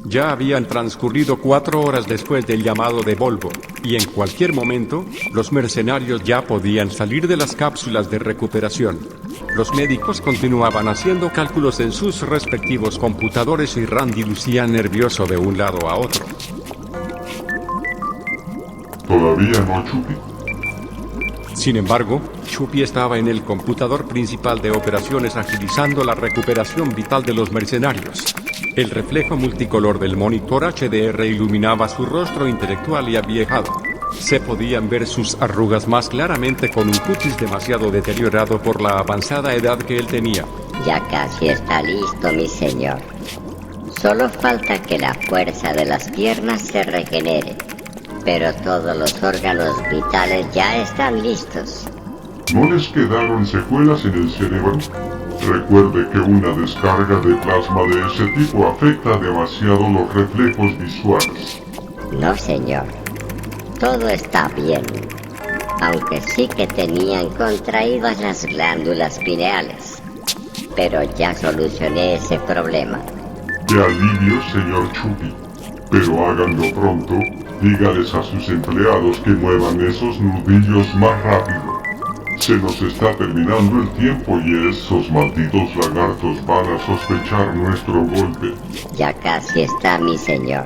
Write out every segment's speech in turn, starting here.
Ya habían transcurrido 4 horas después del llamado de Volvo, y en cualquier momento, los mercenarios ya podían salir de las cápsulas de recuperación. Los médicos continuaban haciendo cálculos en sus respectivos computadores y Randy lucía nervioso de un lado a otro. ¿Todavía no, Chupi? Sin embargo, Chupi estaba en el computador principal de operaciones agilizando la recuperación vital de los mercenarios. El reflejo multicolor del monitor HDR iluminaba su rostro intelectual y aviejado. Se podían ver sus arrugas más claramente con un cutis demasiado deteriorado por la avanzada edad que él tenía. Ya casi está listo, mi señor. Solo falta que la fuerza de las piernas se regenere. Pero todos los órganos vitales ya están listos. ¿No les quedaron secuelas en el cerebro? Recuerde que una descarga de plasma de ese tipo afecta demasiado los reflejos visuales. No, señor. Todo está bien. Aunque sí que tenían contraídas las glándulas pineales. Pero ya solucioné ese problema. Qué alivio, señor Chupi. Pero háganlo pronto. Dígales a sus empleados que muevan esos nudillos más rápido. Se nos está terminando el tiempo y esos malditos lagartos van a sospechar nuestro golpe. Ya casi está, mi señor.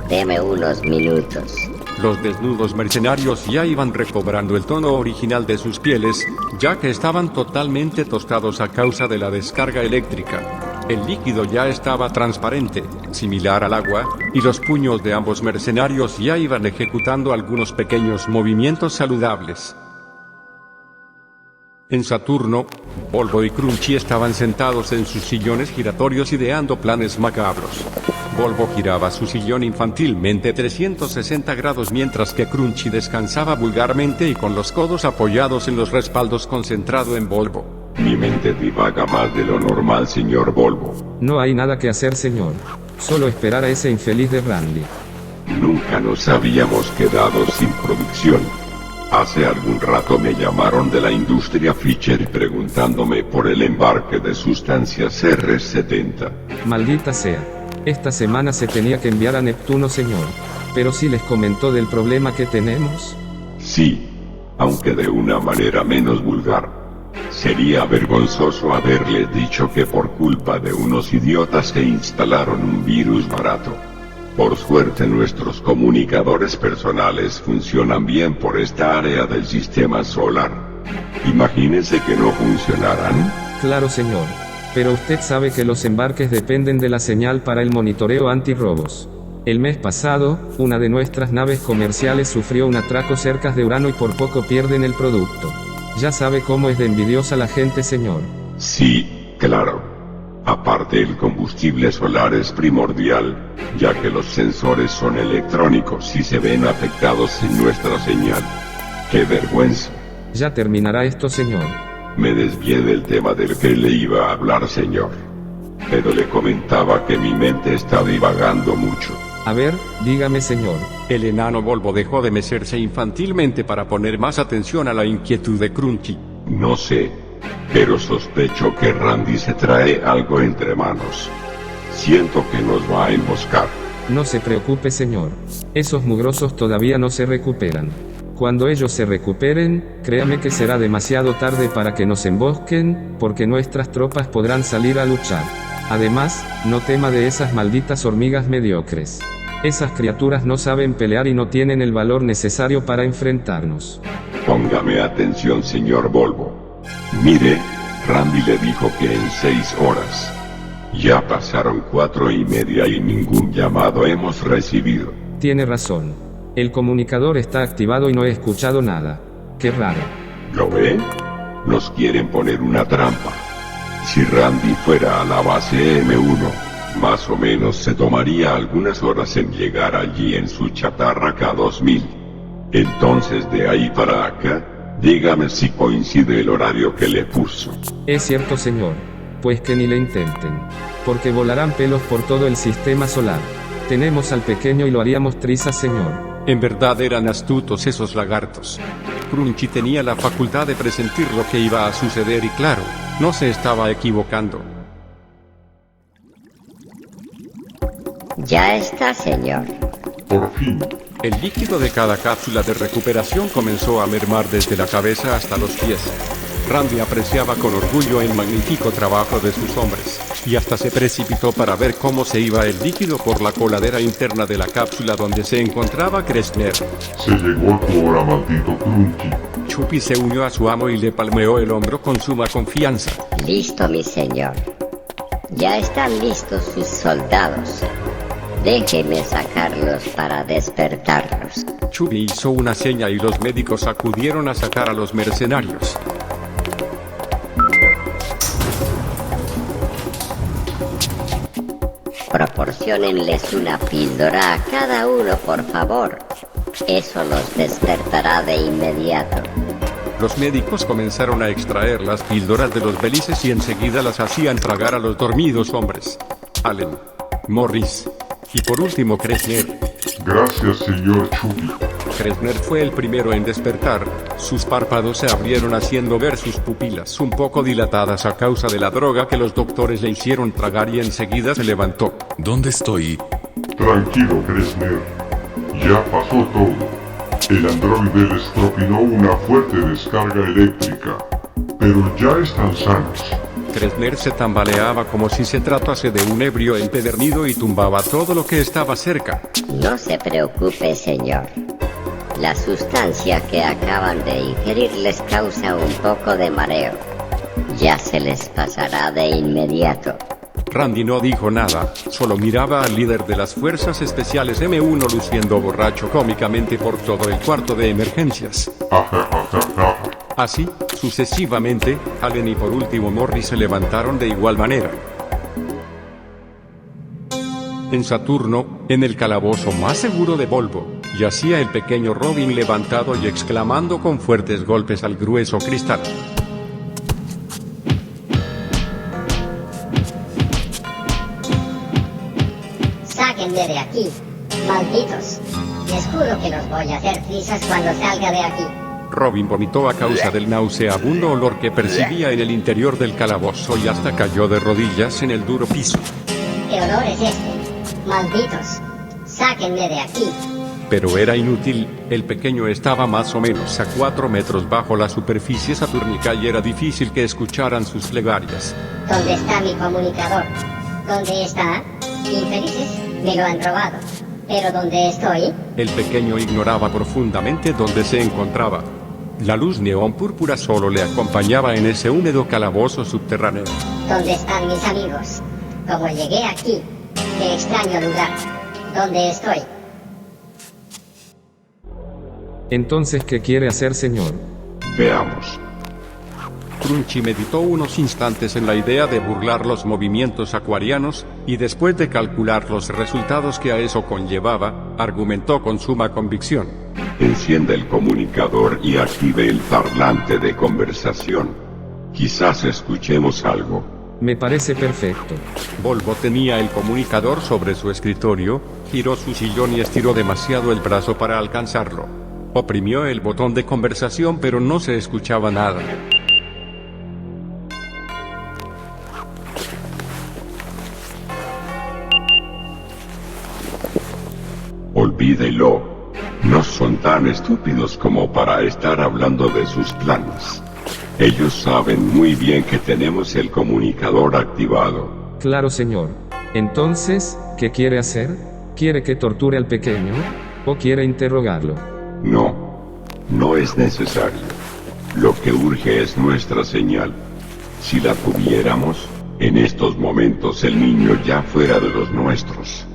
Deme unos minutos. Los desnudos mercenarios ya iban recobrando el tono original de sus pieles, ya que estaban totalmente tostados a causa de la descarga eléctrica. El líquido ya estaba transparente, similar al agua, y los puños de ambos mercenarios ya iban ejecutando algunos pequeños movimientos saludables. En Saturno, Volvo y Crunchy estaban sentados en sus sillones giratorios ideando planes macabros. Volvo giraba su sillón infantilmente 360 grados mientras que Crunchy descansaba vulgarmente y con los codos apoyados en los respaldos concentrado en Volvo. Mi mente divaga más de lo normal, señor Volvo. No hay nada que hacer, señor. Solo esperar a ese infeliz de Randy. Nunca nos habíamos quedado sin producción. Hace algún rato me llamaron de la industria Fischer preguntándome por el embarque de sustancias R70. Maldita sea. Esta semana se tenía que enviar a Neptuno, señor. Pero sí les comentó del problema que tenemos. Sí, aunque de una manera menos vulgar. Sería vergonzoso haberles dicho que por culpa de unos idiotas se instalaron un virus barato. Por suerte nuestros comunicadores personales funcionan bien por esta área del sistema solar. Imagínense que no funcionaran. Claro, señor. Pero usted sabe que los embarques dependen de la señal para el monitoreo antirrobos. El mes pasado, una de nuestras naves comerciales sufrió un atraco cerca de Urano y por poco pierden el producto. Ya sabe cómo es de envidiosa la gente, señor. Sí, claro. Aparte el combustible solar es primordial, ya que los sensores son electrónicos y se ven afectados en nuestra señal. ¡Qué vergüenza! Ya terminará esto, señor. Me desvié del tema del que le iba a hablar, señor. Pero le comentaba que mi mente está divagando mucho. A ver, dígame, señor. El enano Volvo dejó de mecerse infantilmente para poner más atención a la inquietud de Crunchy. No sé, pero sospecho que Randy se trae algo entre manos. Siento que nos va a emboscar. No se preocupe, señor. Esos mugrosos todavía no se recuperan. Cuando ellos se recuperen, créame que será demasiado tarde para que nos embosquen, porque nuestras tropas podrán salir a luchar. Además, no tema de esas malditas hormigas mediocres. Esas criaturas no saben pelear y no tienen el valor necesario para enfrentarnos. Póngame atención, señor Volvo. Mire, Randy le dijo que en 6 horas. Ya pasaron 4:30 y ningún llamado hemos recibido. Tiene razón. El comunicador está activado y no he escuchado nada. Qué raro. ¿Lo ve? Nos quieren poner una trampa. Si Randy fuera a la base M1, más o menos se tomaría algunas horas en llegar allí en su chatarra K2000. Entonces de ahí para acá, dígame si coincide el horario que le puso. Es cierto, señor. Pues que ni le intenten. Porque volarán pelos por todo el sistema solar. Tenemos al pequeño y lo haríamos trizas, señor. En verdad eran astutos esos lagartos. Crunchy tenía la facultad de presentir lo que iba a suceder y claro, no se estaba equivocando. Ya está, señor. Por fin. El líquido de cada cápsula de recuperación comenzó a mermar desde la cabeza hasta los pies. Randy apreciaba con orgullo el magnífico trabajo de sus hombres, y hasta se precipitó para ver cómo se iba el líquido por la coladera interna de la cápsula donde se encontraba Kressner. Se llegó tu hora, maldito Crunchy. Chupi se unió a su amo y le palmeó el hombro con suma confianza. Listo, mi señor. Ya están listos sus soldados. Déjeme sacarlos para despertarlos. Chupi hizo una seña y los médicos acudieron a sacar a los mercenarios. Proporciónenles una píldora a cada uno, por favor. Eso los despertará de inmediato. Los médicos comenzaron a extraer las píldoras de los belices y enseguida las hacían tragar a los dormidos hombres. Allen, Morris y por último Kressner. Gracias, señor Chupi. Kressner fue el primero en despertar. Sus párpados se abrieron haciendo ver sus pupilas un poco dilatadas a causa de la droga que los doctores le hicieron tragar y enseguida se levantó. ¿Dónde estoy? Tranquilo, Kressner. Ya pasó todo. El androide les propinó una fuerte descarga eléctrica, pero ya están sanos. Kressner se tambaleaba como si se tratase de un ebrio empedernido y tumbaba todo lo que estaba cerca. No se preocupe, señor. La sustancia que acaban de ingerir les causa un poco de mareo. Ya se les pasará de inmediato. Randy no dijo nada, solo miraba al líder de las fuerzas especiales M1 luciendo borracho cómicamente por todo el cuarto de emergencias. Así, sucesivamente, Allen y por último Morris se levantaron de igual manera. En Saturno, en el calabozo más seguro de Volvo, yacía el pequeño Robin levantado y exclamando con fuertes golpes al grueso cristal. Sáquenme de aquí, malditos. Les juro que los voy a hacer trizas cuando salga de aquí. Robin vomitó a causa del nauseabundo olor que percibía en el interior del calabozo y hasta cayó de rodillas en el duro piso. ¿Qué olor es este? Malditos. Sáquenme de aquí. Pero era inútil, el pequeño estaba más o menos a 4 metros bajo la superficie saturnica y era difícil que escucharan sus plegarias. ¿Dónde está mi comunicador? ¿Dónde está? Infelices, me lo han robado. ¿Pero dónde estoy? El pequeño ignoraba profundamente dónde se encontraba. La luz neón púrpura solo le acompañaba en ese húmedo calabozo subterráneo. ¿Dónde están mis amigos? ¿Cómo llegué aquí? ¡Qué extraño lugar! ¿Dónde estoy? Entonces, ¿qué quiere hacer, señor? Veamos. Crunchy meditó unos instantes en la idea de burlar los movimientos acuarianos, y después de calcular los resultados que a eso conllevaba, argumentó con suma convicción. Encienda el comunicador y active el parlante de conversación. Quizás escuchemos algo. Me parece perfecto. Volvo tenía el comunicador sobre su escritorio, giró su sillón y estiró demasiado el brazo para alcanzarlo. Oprimió el botón de conversación pero no se escuchaba nada. Olvídelo. No son tan estúpidos como para estar hablando de sus planes. Ellos saben muy bien que tenemos el comunicador activado. Claro, señor. Entonces, ¿qué quiere hacer? ¿Quiere que torture al pequeño? ¿O quiere interrogarlo? No. No es necesario. Lo que urge es nuestra señal. Si la tuviéramos, en estos momentos el niño ya fuera de los nuestros.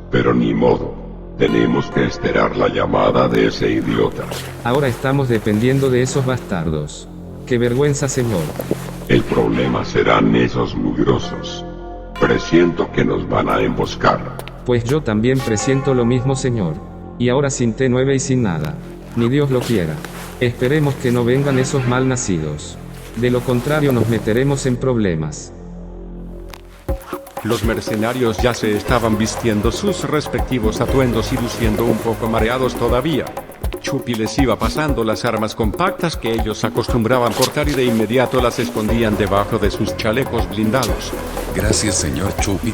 Pero ni modo. Tenemos que esperar la llamada de ese idiota. Ahora estamos dependiendo de esos bastardos. ¡Qué vergüenza, señor! El problema serán esos mugrosos. Presiento que nos van a emboscar. Pues yo también presiento lo mismo, señor. Y ahora sin T9 y sin nada. Ni Dios lo quiera. Esperemos que no vengan esos malnacidos. De lo contrario nos meteremos en problemas. Los mercenarios ya se estaban vistiendo sus respectivos atuendos y luciendo un poco mareados todavía. Chupi les iba pasando las armas compactas que ellos acostumbraban portar y de inmediato las escondían debajo de sus chalecos blindados. Gracias, señor Chupi.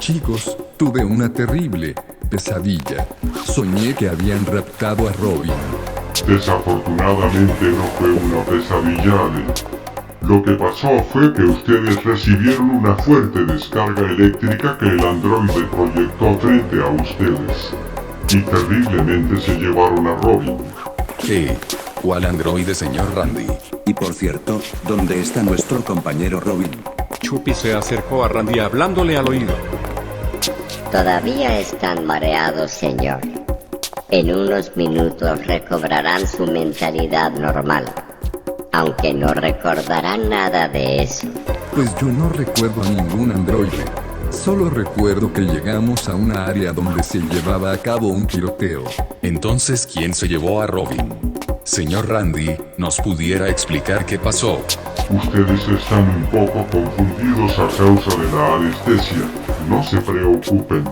Chicos, tuve una terrible pesadilla. Soñé que habían raptado a Robin. Desafortunadamente no fue una pesadilla, Allen. Lo que pasó fue que ustedes recibieron una fuerte descarga eléctrica que el androide proyectó frente a ustedes. Y terriblemente se llevaron a Robin. ¿Qué? ¿Cuál androide, señor Randy? Y por cierto, ¿dónde está nuestro compañero Robin? Chupi se acercó a Randy hablándole al oído. Todavía están mareados, señor. En unos minutos recobrarán su mentalidad normal, aunque no recordarán nada de eso. Pues yo no recuerdo a ningún androide. Solo recuerdo que llegamos a una área donde se llevaba a cabo un tiroteo. Entonces, ¿quién se llevó a Robin? Señor Randy, ¿nos pudiera explicar qué pasó? Ustedes están un poco confundidos a causa de la anestesia. No se preocupen.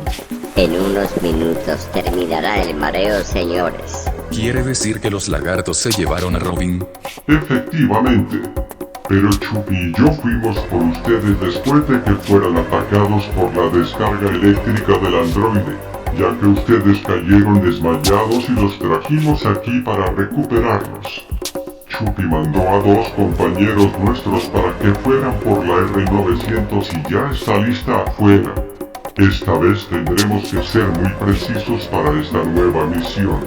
En unos minutos terminará el mareo, señores. ¿Quiere decir que los lagartos se llevaron a Robin? Efectivamente. Pero Chupi y yo fuimos por ustedes después de que fueran atacados por la descarga eléctrica del androide, ya que ustedes cayeron desmayados y los trajimos aquí para recuperarlos. Chupi mandó a 2 compañeros nuestros para que fueran por la R900 y ya está lista afuera. Esta vez tendremos que ser muy precisos para esta nueva misión,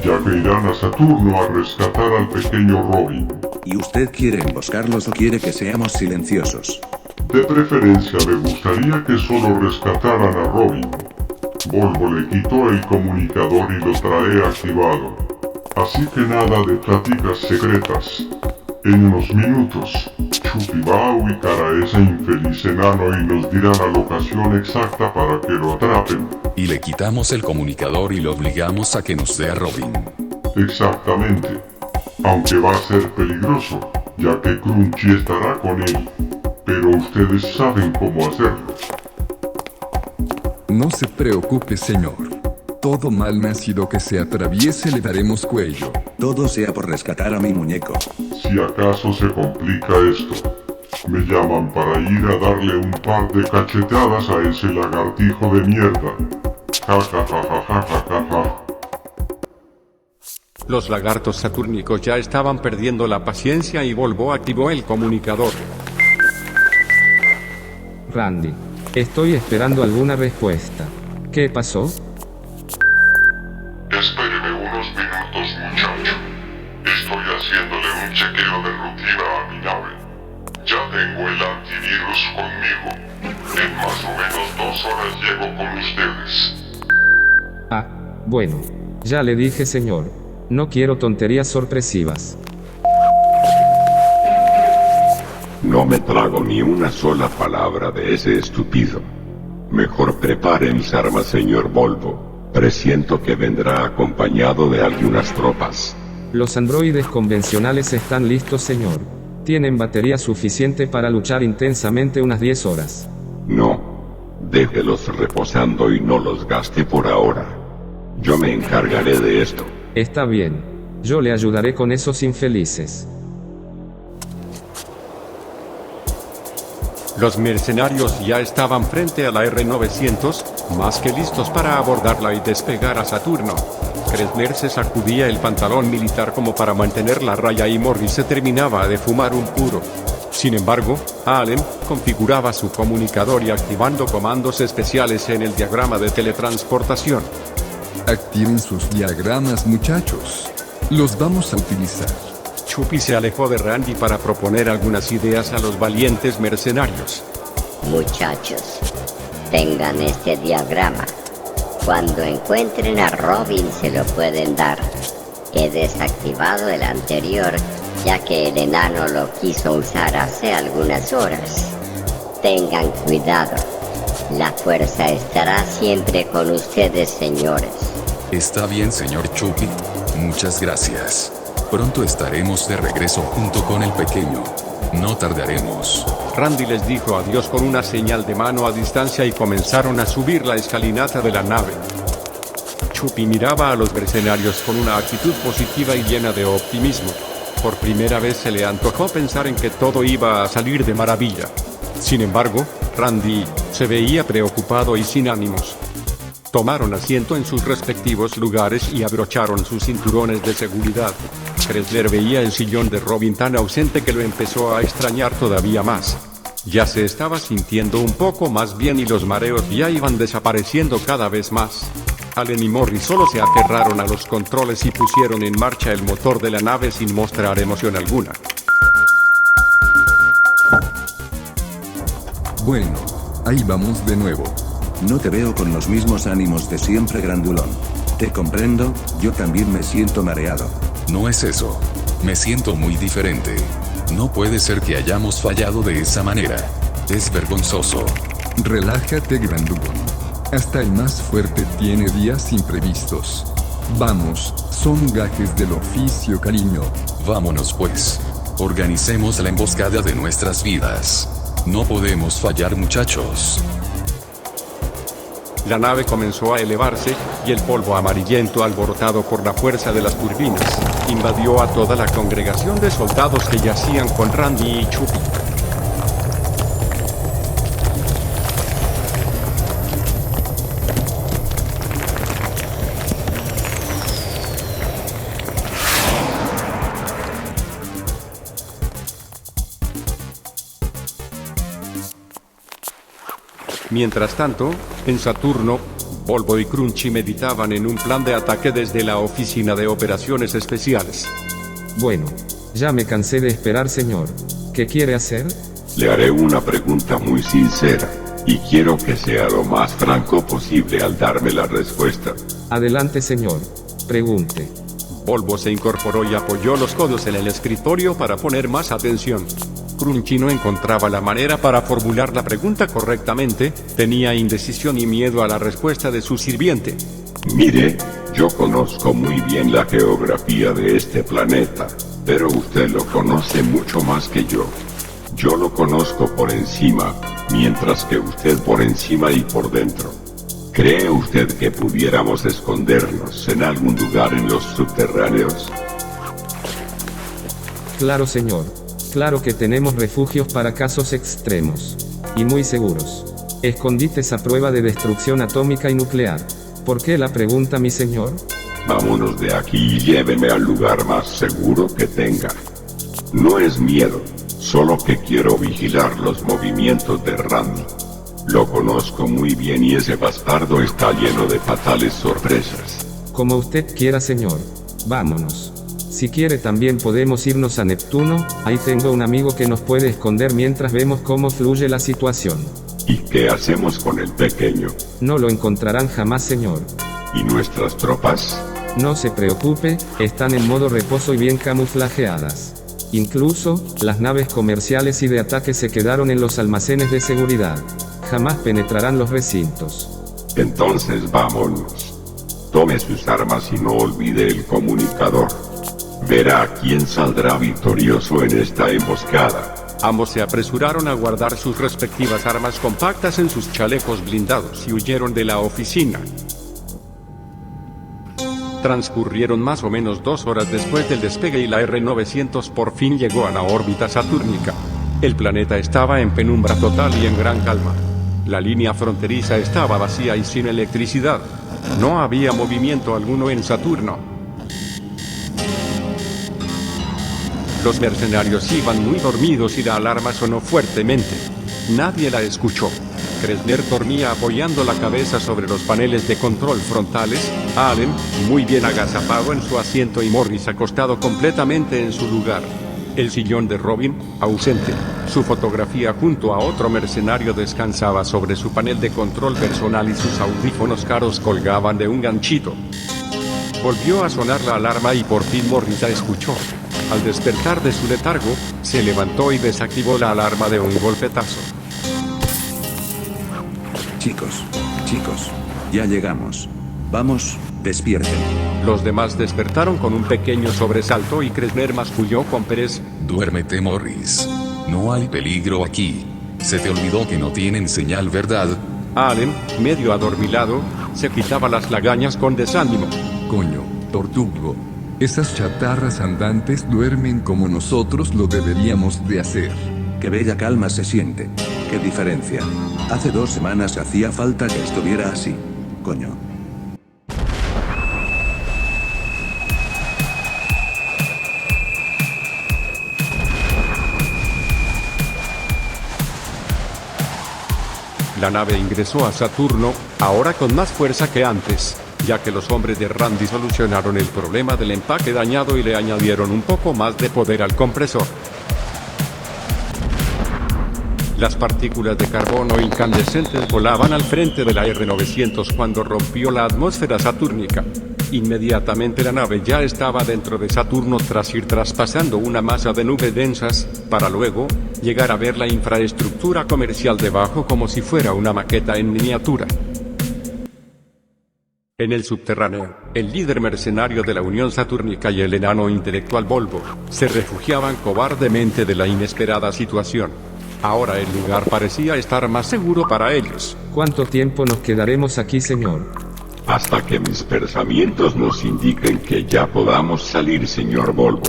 ya que irán a Saturno a rescatar al pequeño Robin. ¿Y usted quiere emboscarlos o quiere que seamos silenciosos? De preferencia me gustaría que solo rescataran a Robin. Volvo le quitó el comunicador y lo trae activado. Así que nada de pláticas secretas. En unos minutos, Chupi va a ubicar a ese infeliz enano y nos dirá la locación exacta para que lo atrapen. Y le quitamos el comunicador y lo obligamos a que nos dé a Robin. Exactamente. Aunque va a ser peligroso, ya que Crunchy estará con él. Pero ustedes saben cómo hacerlo. No se preocupe, señor. Todo mal nacido que se atraviese le daremos cuello. Todo sea por rescatar a mi muñeco. Si acaso se complica esto, me llaman para ir a darle un par de cachetadas a ese lagartijo de mierda. Ja ja ja ja ja ja ja ja. Los lagartos satúrnicos ya estaban perdiendo la paciencia y Volvo activó el comunicador. Randy, estoy esperando alguna respuesta. ¿Qué pasó? Espéreme unos minutos, muchacho. Estoy haciéndole un chequeo de rutina a mi nave. Ya tengo el antivirus conmigo. En más o menos 2 horas llego con ustedes. Ah, bueno. Ya le dije, señor. No quiero tonterías sorpresivas. No me trago ni una sola palabra de ese estúpido. Mejor prepare mis armas, señor Volvo. Presiento que vendrá acompañado de algunas tropas. Los androides convencionales están listos, señor. Tienen batería suficiente para luchar intensamente unas 10 horas. No. Déjelos reposando y no los gaste por ahora. Yo me encargaré de esto. Está bien. Yo le ayudaré con esos infelices. Los mercenarios ya estaban frente a la R900, más que listos para abordarla y despegar a Saturno. Kressner se sacudía el pantalón militar como para mantener la raya y Morris se terminaba de fumar un puro. Sin embargo, Allen configuraba su comunicador y activando comandos especiales en el diagrama de teletransportación. Activen sus diagramas, muchachos. Los vamos a utilizar. Chupi se alejó de Randy para proponer algunas ideas a los valientes mercenarios. Muchachos, tengan este diagrama. Cuando encuentren a Robin se lo pueden dar. He desactivado el anterior, ya que el enano lo quiso usar hace algunas horas. Tengan cuidado. La fuerza estará siempre con ustedes, señores. Está bien, señor Chupi. Muchas gracias. Pronto estaremos de regreso junto con el pequeño. No tardaremos. Randy les dijo adiós con una señal de mano a distancia y comenzaron a subir la escalinata de la nave. Chupi miraba a los mercenarios con una actitud positiva y llena de optimismo. Por primera vez se le antojó pensar en que todo iba a salir de maravilla. Sin embargo, Randy se veía preocupado y sin ánimos. Tomaron asiento en sus respectivos lugares y abrocharon sus cinturones de seguridad. Kressler veía el sillón de Robin tan ausente que lo empezó a extrañar todavía más. Ya se estaba sintiendo un poco más bien y los mareos ya iban desapareciendo cada vez más. Allen y Morris solo se aferraron a los controles y pusieron en marcha el motor de la nave sin mostrar emoción alguna. Bueno, ahí vamos de nuevo. No te veo con los mismos ánimos de siempre, grandulón. Te comprendo, yo también me siento mareado. No es eso. Me siento muy diferente. No puede ser que hayamos fallado de esa manera. Es vergonzoso. Relájate, grandulón. Hasta el más fuerte tiene días imprevistos. Vamos, son gajes del oficio, cariño. Vámonos pues. Organicemos la emboscada de nuestras vidas. No podemos fallar, muchachos. La nave comenzó a elevarse, y el polvo amarillento alborotado por la fuerza de las turbinas invadió a toda la congregación de soldados que yacían con Randy y Chupi. Mientras tanto, en Saturno, Volvo y Crunchy meditaban en un plan de ataque desde la oficina de operaciones especiales. Bueno, ya me cansé de esperar, señor. ¿Qué quiere hacer? Le haré una pregunta muy sincera, y quiero que sea lo más franco posible al darme la respuesta. Adelante, señor. Pregunte. Volvo se incorporó y apoyó los codos en el escritorio para poner más atención. Crunchy no encontraba la manera para formular la pregunta correctamente, tenía indecisión y miedo a la respuesta de su sirviente. Mire, yo conozco muy bien la geografía de este planeta, pero usted lo conoce mucho más que yo. Yo lo conozco por encima, mientras que usted por encima y por dentro. ¿Cree usted que pudiéramos escondernos en algún lugar en los subterráneos? Claro, señor. Claro que tenemos refugios para casos extremos. Y muy seguros. Escondites a prueba de destrucción atómica y nuclear. ¿Por qué la pregunta, mi señor? Vámonos de aquí y lléveme al lugar más seguro que tenga. No es miedo, solo que quiero vigilar los movimientos de Randy. Lo conozco muy bien y ese bastardo está lleno de fatales sorpresas. Como usted quiera, señor. Vámonos. Si quiere también podemos irnos a Neptuno, ahí tengo un amigo que nos puede esconder mientras vemos cómo fluye la situación. ¿Y qué hacemos con el pequeño? No lo encontrarán jamás, señor. ¿Y nuestras tropas? No se preocupe, están en modo reposo y bien camuflajeadas. Incluso, las naves comerciales y de ataque se quedaron en los almacenes de seguridad. Jamás penetrarán los recintos. Entonces vámonos. Tome sus armas y no olvide el comunicador. Verá quién saldrá victorioso en esta emboscada. Ambos se apresuraron a guardar sus respectivas armas compactas en sus chalecos blindados y huyeron de la oficina. Transcurrieron más o menos 2 horas después del despegue y la R-900 por fin llegó a la órbita satúrnica. El planeta estaba en penumbra total y en gran calma. La línea fronteriza estaba vacía y sin electricidad. No había movimiento alguno en Saturno. Los mercenarios iban muy dormidos y la alarma sonó fuertemente. Nadie la escuchó. Kressler dormía apoyando la cabeza sobre los paneles de control frontales, Allen, muy bien agazapado en su asiento y Morris acostado completamente en su lugar. El sillón de Robin, ausente. Su fotografía junto a otro mercenario descansaba sobre su panel de control personal y sus audífonos caros colgaban de un ganchito. Volvió a sonar la alarma y por fin Morris la escuchó. Al despertar de su letargo, se levantó y desactivó la alarma de un golpetazo. Chicos, ya llegamos. Vamos, despierten. Los demás despertaron con un pequeño sobresalto y Kressler masculló con pereza. Duérmete, Morris. No hay peligro aquí. Se te olvidó que no tienen señal, ¿verdad? Allen, medio adormilado, se quitaba las lagañas con desánimo. Coño, Tortugo. Esas chatarras andantes duermen como nosotros lo deberíamos de hacer. Qué bella calma se siente. Qué diferencia. Hace 2 semanas hacía falta que estuviera así. Coño. La nave ingresó a Saturno, ahora con más fuerza que antes, ya que los hombres de Randy solucionaron el problema del empaque dañado y le añadieron un poco más de poder al compresor. Las partículas de carbono incandescentes volaban al frente de la R-900 cuando rompió la atmósfera satúrnica. Inmediatamente la nave ya estaba dentro de Saturno tras ir traspasando una masa de nubes densas, para luego llegar a ver la infraestructura comercial debajo como si fuera una maqueta en miniatura. En el subterráneo, el líder mercenario de la Unión Saturnica y el enano intelectual Volvo se refugiaban cobardemente de la inesperada situación. Ahora el lugar parecía estar más seguro para ellos. ¿Cuánto tiempo nos quedaremos aquí, señor? Hasta que mis pensamientos nos indiquen que ya podamos salir, señor Volvo.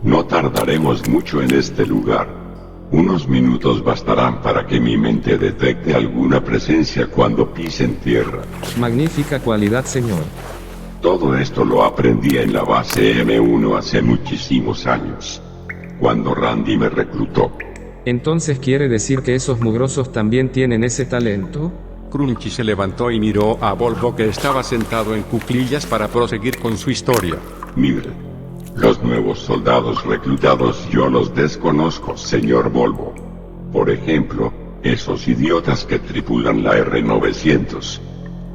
No tardaremos mucho en este lugar. Unos minutos bastarán para que mi mente detecte alguna presencia cuando pisen tierra. Magnífica cualidad, señor. Todo esto lo aprendí en la base M1 hace muchísimos años, cuando Randy me reclutó. ¿Entonces quiere decir que esos mugrosos también tienen ese talento? Crunchy se levantó y miró a Volvo, que estaba sentado en cuclillas para proseguir con su historia. Mire, los nuevos soldados reclutados yo los desconozco, señor Volvo. Por ejemplo, esos idiotas que tripulan la R-900.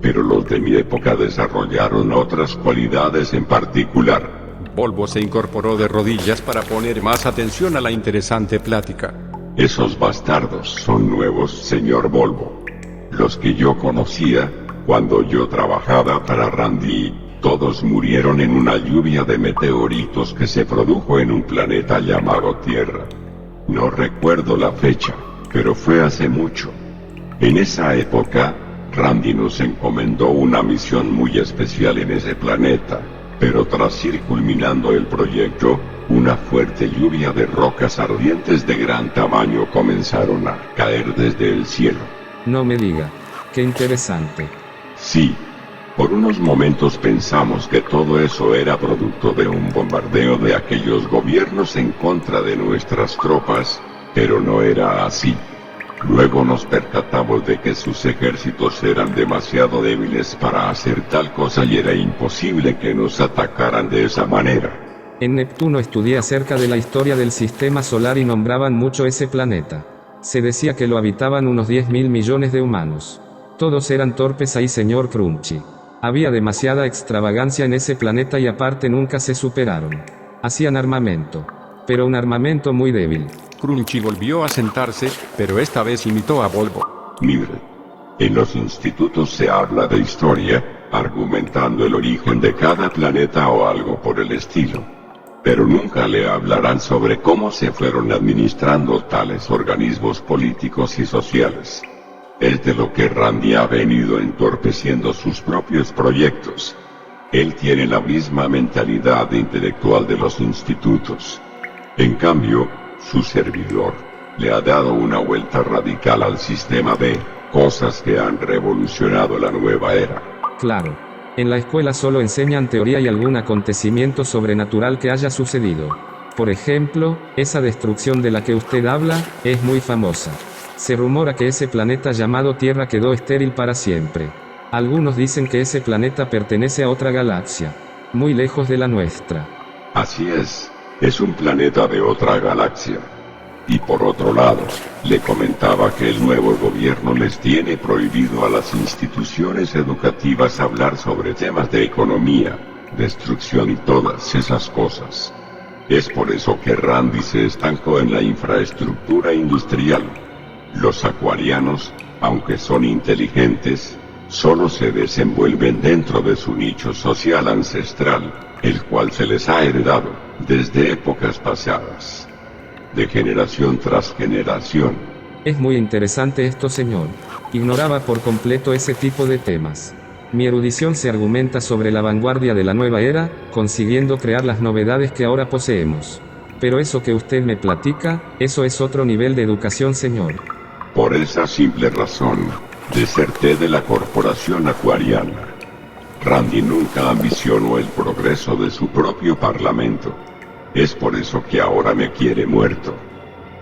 Pero los de mi época desarrollaron otras cualidades en particular. Volvo se incorporó de rodillas para poner más atención a la interesante plática. Esos bastardos son nuevos, señor Volvo. Los que yo conocía, cuando yo trabajaba para Randy, todos murieron en una lluvia de meteoritos que se produjo en un planeta llamado Tierra. No recuerdo la fecha, pero fue hace mucho. En esa época, Randy nos encomendó una misión muy especial en ese planeta, pero tras ir culminando el proyecto, una fuerte lluvia de rocas ardientes de gran tamaño comenzaron a caer desde el cielo. No me diga. Qué interesante. Sí. Por unos momentos pensamos que todo eso era producto de un bombardeo de aquellos gobiernos en contra de nuestras tropas, pero no era así. Luego nos percatamos de que sus ejércitos eran demasiado débiles para hacer tal cosa y era imposible que nos atacaran de esa manera. En Neptuno estudié acerca de la historia del sistema solar y nombraban mucho ese planeta. Se decía que lo habitaban unos 10.000 millones de humanos. Todos eran torpes ahí, señor Crunchy. Había demasiada extravagancia en ese planeta y aparte nunca se superaron. Hacían armamento. Pero un armamento muy débil. Crunchy volvió a sentarse, pero esta vez imitó a Volvo. Mire, en los institutos se habla de historia, argumentando el origen de cada planeta o algo por el estilo. Pero nunca le hablarán sobre cómo se fueron administrando tales organismos políticos y sociales. Es de lo que Randy ha venido entorpeciendo sus propios proyectos. Él tiene la misma mentalidad intelectual de los institutos. En cambio, su servidor le ha dado una vuelta radical al sistema de cosas que han revolucionado la nueva era. Claro. En la escuela solo enseñan teoría y algún acontecimiento sobrenatural que haya sucedido. Por ejemplo, esa destrucción de la que usted habla, es muy famosa. Se rumora que ese planeta llamado Tierra quedó estéril para siempre. Algunos dicen que ese planeta pertenece a otra galaxia, muy lejos de la nuestra. Así es un planeta de otra galaxia. Y por otro lado, le comentaba que el nuevo gobierno les tiene prohibido a las instituciones educativas hablar sobre temas de economía, destrucción y todas esas cosas. Es por eso que Randy se estancó en la infraestructura industrial. Los acuarianos, aunque son inteligentes, solo se desenvuelven dentro de su nicho social ancestral, el cual se les ha heredado desde épocas pasadas, de generación tras generación. Es muy interesante esto, señor. Ignoraba por completo ese tipo de temas. Mi erudición se argumenta sobre la vanguardia de la nueva era, consiguiendo crear las novedades que ahora poseemos. Pero eso que usted me platica, eso es otro nivel de educación, señor. Por esa simple razón, deserté de la corporación acuariana. Randy nunca ambicionó el progreso de su propio parlamento. Es por eso que ahora me quiere muerto.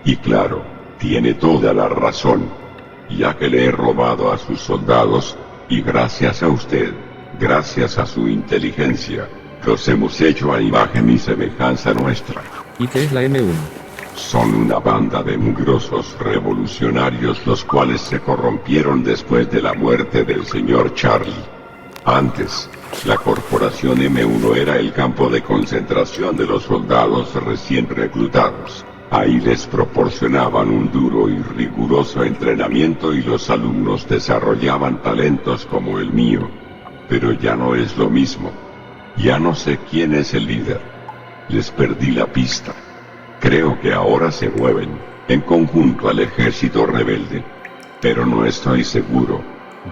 Y claro, tiene toda la razón, ya que le he robado a sus soldados, y gracias a usted, gracias a su inteligencia, los hemos hecho a imagen y semejanza nuestra. ¿Y qué es la M1? Son una banda de mugrosos revolucionarios los cuales se corrompieron después de la muerte del señor Charlie. Antes, la corporación M1 era el campo de concentración de los soldados recién reclutados. Ahí les proporcionaban un duro y riguroso entrenamiento y los alumnos desarrollaban talentos como el mío. Pero ya no es lo mismo. Ya no sé quién es el líder. Les perdí la pista. Creo que ahora se mueven, en conjunto al ejército rebelde. Pero no estoy seguro.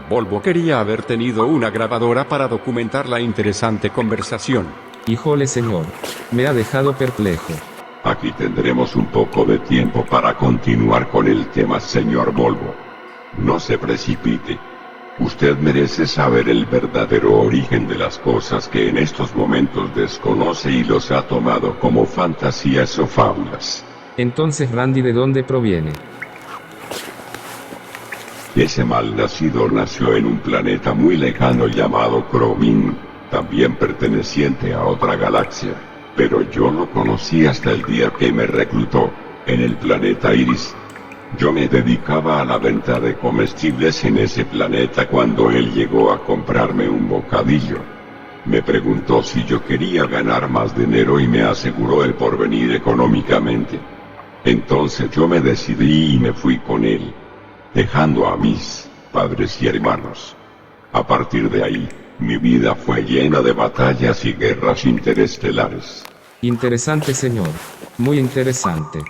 Volvo quería haber tenido una grabadora para documentar la interesante conversación. Híjole, señor. Me ha dejado perplejo. Aquí tendremos un poco de tiempo para continuar con el tema, señor Volvo. No se precipite. Usted merece saber el verdadero origen de las cosas que en estos momentos desconoce y los ha tomado como fantasías o fábulas. Entonces, Randy, ¿de dónde proviene? Ese malnacido nació en un planeta muy lejano llamado Cromin, también perteneciente a otra galaxia, pero yo lo conocí hasta el día que me reclutó, en el planeta Iris. Yo me dedicaba a la venta de comestibles en ese planeta cuando él llegó a comprarme un bocadillo. Me preguntó si yo quería ganar más dinero y me aseguró el porvenir económicamente. Entonces yo me decidí y me fui con él, dejando a mis padres y hermanos. A partir de ahí, mi vida fue llena de batallas y guerras interestelares. Interesante, señor. Muy interesante.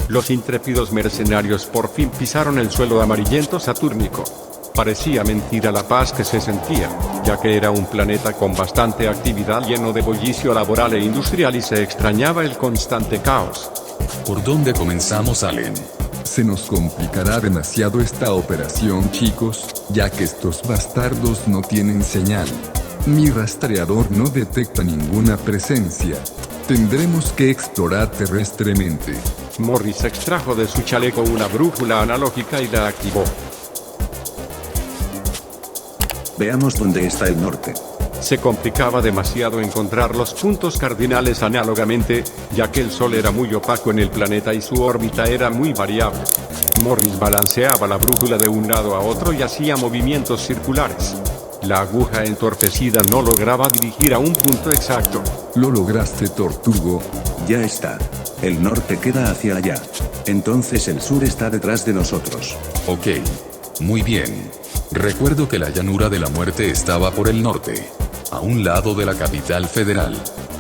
Los intrépidos mercenarios por fin pisaron el suelo amarillento satúrnico. Parecía mentira la paz que se sentía, ya que era un planeta con bastante actividad lleno de bullicio laboral e industrial y se extrañaba el constante caos. ¿Por dónde comenzamos, Allen? Se nos complicará demasiado esta operación, chicos, ya que estos bastardos no tienen señal. Mi rastreador no detecta ninguna presencia. Tendremos que explorar terrestremente. Morris extrajo de su chaleco una brújula analógica y la activó. Veamos dónde está el norte. Se complicaba demasiado encontrar los puntos cardinales análogamente, ya que el Sol era muy opaco en el planeta y su órbita era muy variable. Morris balanceaba la brújula de un lado a otro y hacía movimientos circulares. La aguja entorpecida no lograba dirigir a un punto exacto. Lo lograste, Tortugo. Ya está. El norte queda hacia allá. Entonces el sur está detrás de nosotros. Ok. Muy bien. Recuerdo que la llanura de la muerte estaba por el norte, a un lado de la capital federal.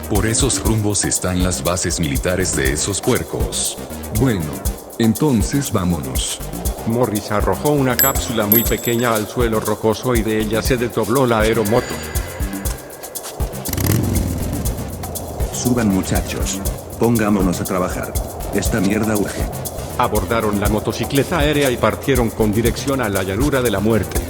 Por esos rumbos están las bases militares de esos puercos. Bueno, entonces vámonos. Morris arrojó una cápsula muy pequeña al suelo rocoso y de ella se desdobló la aeromoto. Suban, muchachos. Pongámonos a trabajar. Esta mierda urge. Abordaron la motocicleta aérea y partieron con dirección a la llanura de la muerte.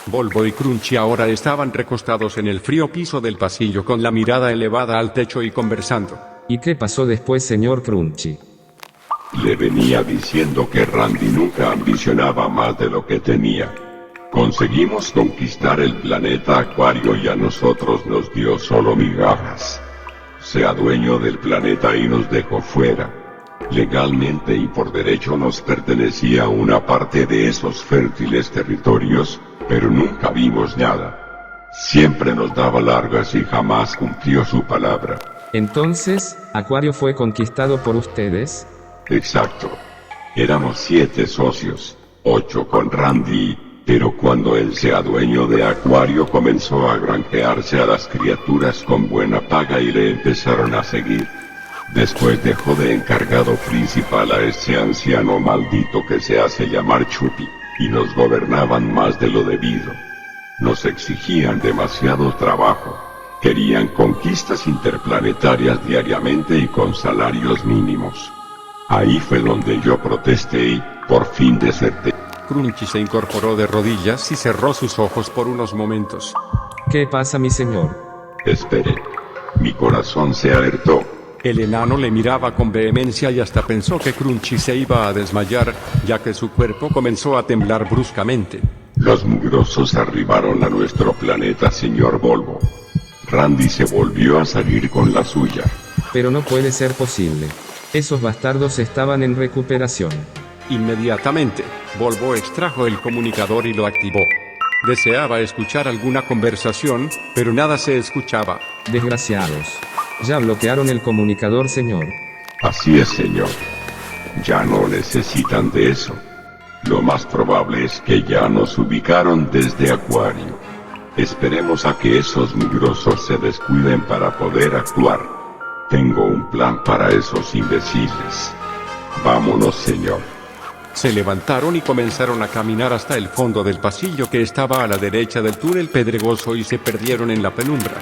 Volvo y Crunchy ahora estaban recostados en el frío piso del pasillo con la mirada elevada al techo y conversando. ¿Y qué pasó después, señor Crunchy? Le venía diciendo que Randy nunca ambicionaba más de lo que tenía. Conseguimos conquistar el planeta Acuario y a nosotros nos dio solo migajas. Se adueñó del planeta y nos dejó fuera. Legalmente y por derecho nos pertenecía una parte de esos fértiles territorios, pero nunca vimos nada. Siempre nos daba largas y jamás cumplió su palabra. Entonces, ¿Acuario fue conquistado por ustedes? Exacto. Éramos 7 socios, 8 con Randy, pero cuando él se adueñó de Acuario comenzó a granjearse a las criaturas con buena paga y le empezaron a seguir. Después dejó de encargado principal a ese anciano maldito que se hace llamar Chupi. y nos gobernaban más de lo debido. Nos exigían demasiado trabajo. Querían conquistas interplanetarias diariamente y con salarios mínimos. Ahí fue donde yo protesté y, por fin deserté. Crunchy se incorporó de rodillas y cerró sus ojos por unos momentos. ¿Qué pasa, mi señor? Esperé. Mi corazón se alertó. El enano le miraba con vehemencia y hasta pensó que Crunchy se iba a desmayar, ya que su cuerpo comenzó a temblar bruscamente. Los mugrosos arribaron a nuestro planeta, señor Volvo. Randy se volvió a salir con la suya. Pero no puede ser posible. Esos bastardos estaban en recuperación. Inmediatamente, Volvo extrajo el comunicador y lo activó. Deseaba escuchar alguna conversación, pero nada se escuchaba. Desgraciados. Ya bloquearon el comunicador, señor. Así es, señor. Ya no necesitan de eso. Lo más probable es que ya nos ubicaron desde Acuario. Esperemos a que esos mugrosos se descuiden para poder actuar. Tengo un plan para esos imbéciles. Vámonos, señor. Se levantaron y comenzaron a caminar hasta el fondo del pasillo que estaba a la derecha del túnel pedregoso y se perdieron en la penumbra.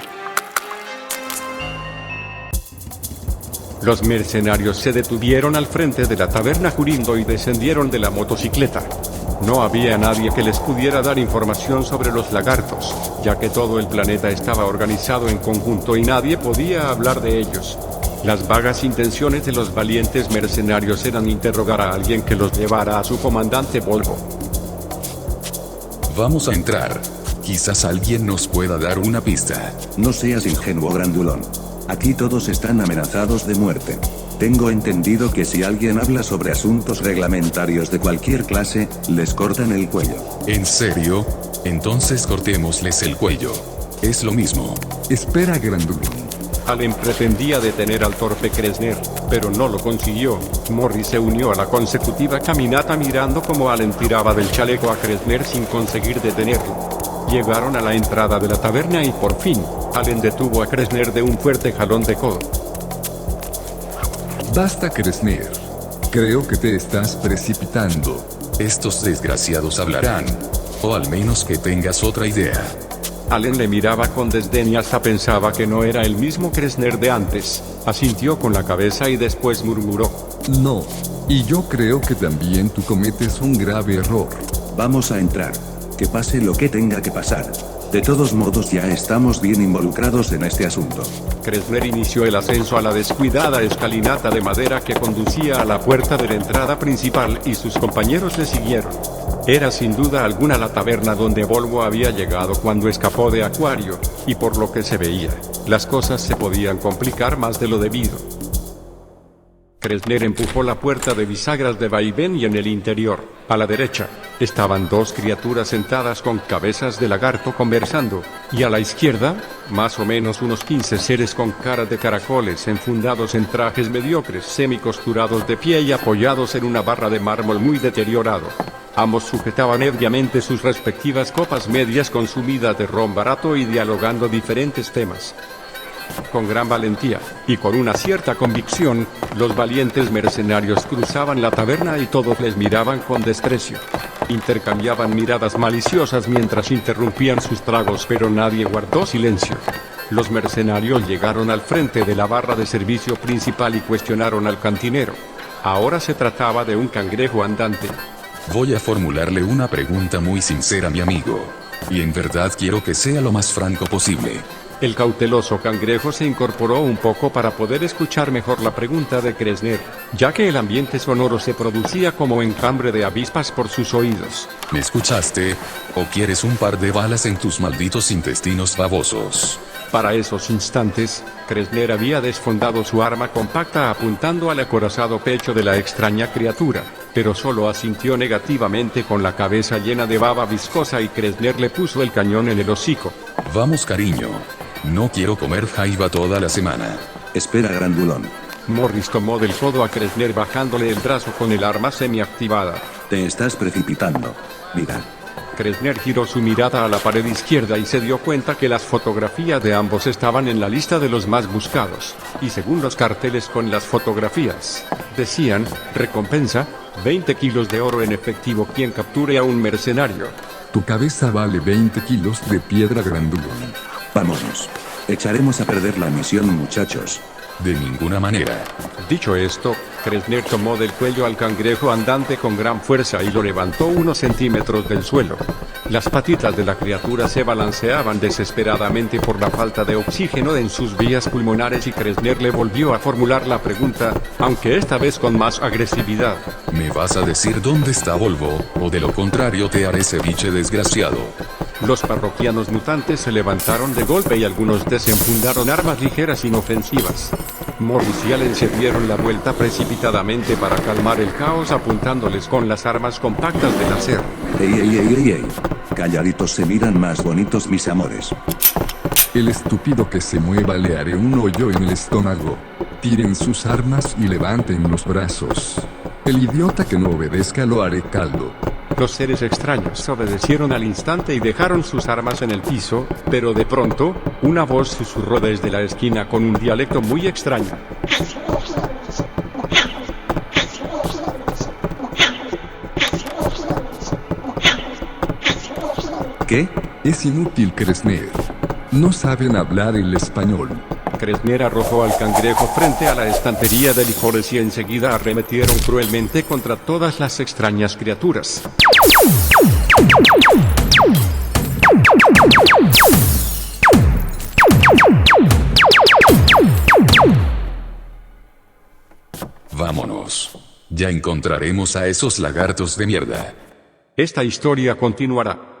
Los mercenarios se detuvieron al frente de la taberna Jurindo y descendieron de la motocicleta. No había nadie que les pudiera dar información sobre los lagartos, ya que todo el planeta estaba organizado en conjunto y nadie podía hablar de ellos. Las vagas intenciones de los valientes mercenarios eran interrogar a alguien que los llevara a su comandante Volvo. Vamos a entrar. Quizás alguien nos pueda dar una pista. No seas ingenuo, Grandulón. Aquí todos están amenazados de muerte. Tengo entendido que si alguien habla sobre asuntos reglamentarios de cualquier clase, les cortan el cuello. ¿En serio? Entonces cortémosles el cuello. Es lo mismo. Espera, Grandulón. Allen pretendía detener al torpe Kressner, pero no lo consiguió. Morris se unió a la consecutiva caminata mirando cómo Allen tiraba del chaleco a Kressner sin conseguir detenerlo. Llegaron a la entrada de la taberna y por fin, Allen detuvo a Kressner de un fuerte jalón de codo. Basta, Kressner. Creo que te estás precipitando. Estos desgraciados hablarán. O al menos que tengas otra idea. Allen le miraba con desdén y hasta pensaba que no era el mismo Kressner de antes. Asintió con la cabeza y después murmuró. No. Y yo creo que también tú cometes un grave error. Vamos a entrar. Que pase lo que tenga que pasar. De todos modos ya estamos bien involucrados en este asunto. Kressner inició el ascenso a la descuidada escalinata de madera que conducía a la puerta de la entrada principal y sus compañeros le siguieron. Era sin duda alguna la taberna donde Volvo había llegado cuando escapó de Acuario, y por lo que se veía, las cosas se podían complicar más de lo debido. Kressner empujó la puerta de bisagras de vaivén y en el interior, a la derecha, estaban dos criaturas sentadas con cabezas de lagarto conversando, y a la izquierda, más o menos unos 15 seres con caras de caracoles enfundados en trajes mediocres, semicosturados de pie y apoyados en una barra de mármol muy deteriorado. Ambos sujetaban ebriamente sus respectivas copas medias consumidas de ron barato y dialogando diferentes temas. Con gran valentía, y con una cierta convicción, los valientes mercenarios cruzaban la taberna y todos les miraban con desprecio. Intercambiaban miradas maliciosas mientras interrumpían sus tragos, pero nadie guardó silencio. Los mercenarios llegaron al frente de la barra de servicio principal y cuestionaron al cantinero. Ahora se trataba de un cangrejo andante. Voy a formularle una pregunta muy sincera, mi amigo. Y en verdad quiero que sea lo más franco posible. El cauteloso cangrejo se incorporó un poco para poder escuchar mejor la pregunta de Kressner, ya que el ambiente sonoro se producía como enjambre de avispas por sus oídos. ¿Me escuchaste? ¿O quieres un par de balas en tus malditos intestinos babosos? Para esos instantes, Kressner había desfondado su arma compacta apuntando al acorazado pecho de la extraña criatura, pero solo asintió negativamente con la cabeza llena de baba viscosa y Kressner le puso el cañón en el hocico. Vamos, cariño. No quiero comer jaiba toda la semana. Espera, Grandulón. Morris tomó del codo a Kressner bajándole el brazo con el arma semiactivada. Te estás precipitando. Mira. Kressner giró su mirada a la pared izquierda y se dio cuenta que las fotografías de ambos estaban en la lista de los más buscados, y según los carteles con las fotografías, decían, recompensa, 20 kilos de oro en efectivo quien capture a un mercenario. Tu cabeza vale 20 kilos de piedra grandulón. Vámonos. Echaremos a perder la misión, muchachos. De ninguna manera. Dicho esto, Kressner tomó del cuello al cangrejo andante con gran fuerza y lo levantó unos centímetros del suelo. Las patitas de la criatura se balanceaban desesperadamente por la falta de oxígeno en sus vías pulmonares y Kressner le volvió a formular la pregunta, aunque esta vez con más agresividad. ¿Me vas a decir dónde está Volvo, o de lo contrario te haré ceviche desgraciado? Los parroquianos mutantes se levantaron de golpe y algunos desenfundaron armas ligeras inofensivas. Morris y Allen se dieron la vuelta precipitadamente para calmar el caos apuntándoles con las armas compactas de láser. ¡Ey! Calladitos se miran más bonitos, mis amores. El estúpido que se mueva le haré un hoyo en el estómago. Tiren sus armas y levanten los brazos. El idiota que no obedezca lo haré caldo. Los seres extraños obedecieron al instante y dejaron sus armas en el piso, pero de pronto, una voz susurró desde la esquina con un dialecto muy extraño. ¿Qué? Es inútil, Kressner. No saben hablar el español. Kressner arrojó al cangrejo frente a la estantería de licores y enseguida arremetieron cruelmente contra todas las extrañas criaturas. Vámonos. Ya encontraremos a esos lagartos de mierda. Esta historia continuará.